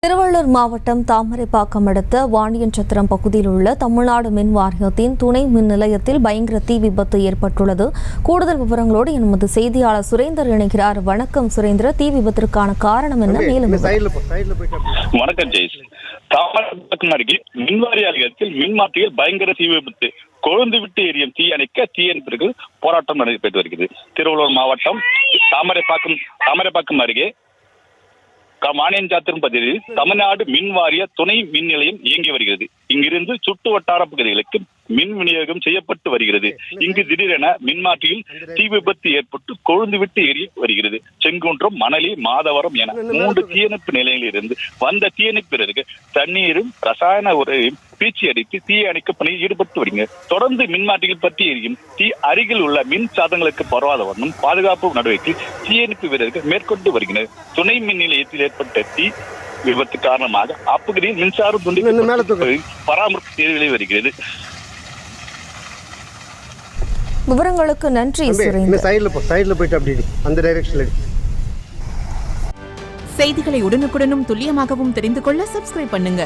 திருவள்ளூர் மாவட்டம் தாமரைப்பாக்கம் அடுத்த வாணியன்சத்திரம் பகுதியில் உள்ள தமிழ்நாடு மின் வாரியத்தின் துணை மின் நிலையத்தில் பயங்கர தீ விபத்து ஏற்பட்டுள்ளது. கூடுதல் விவரங்களோடு எமது செய்தியாளர் சுரேந்தர் இணைகிறார். வணக்கம் சுரேந்திர, தீ விபத்திற்கான காரணம் என்ன? மேலும் வணக்கம் ஜெய்ஸ். தாமரைப்பாக்கம் அருகே மின்வாரிய அலுவலகத்தில் மின்மாற்றியில் பயங்கர தீ விபத்து. கொழுந்து விட்டு எரியும் தீ அணைக்க தீயணைப்பிற்கு போராட்டம் நடைபெற்று வருகிறது. திருவள்ளூர் மாவட்டம் தாமரைப்பாக்கம் அருகே வாணியன்சாத்திரம் பகுதியில் தமிழ்நாடு மின் வாரிய துணை மின் நிலையம் இயங்கி வருகிறது. இங்கிருந்து சுற்று வட்டார பகுதிகளுக்கு மின் விநியோகம் செய்யப்பட்டு வருகிறது. இங்கு திடீரென மின்மாற்றியில் தீ விபத்து ஏற்பட்டு கொழுந்து விட்டு எரிய வருகிறது. செங்குன்றம், மணலி, மாதவரம் என 3 தீயணைப்பு நிலையங்களில் இருந்து வந்த தீயணைப்பு வீரர்கள் தண்ணீரும் ரசாயன உரையும் பீச்சி அடித்து தீயை அணைக்க பணியில் ஈடுபட்டு வருகிறது. தொடர்ந்து மின்மாற்றிகள் பற்றி எரியும் தீ அருகில் உள்ள மின் சாதனங்களுக்கு பரவாத வண்ணம் பாதுகாப்பு நடவடிக்கை தீயணைப்பு வீரர்கள் மேற்கொண்டு வருகின்றனர். துணை மின் நிலையத்தில் ஏற்பட்ட தீ விபத்து காரணமாக அப்பகுதியில் மின்சாரம் துண்டிக்கப்பட்டு பராமரிப்பு தேவையிலே வருகிறது. விவரங்களுக்கு நன்றி சுரேந்தர். செய்திகளை உடனுக்குடனும் துல்லியமாகவும் தெரிந்து கொள்ள சப்ஸ்கிரைப் பண்ணுங்க.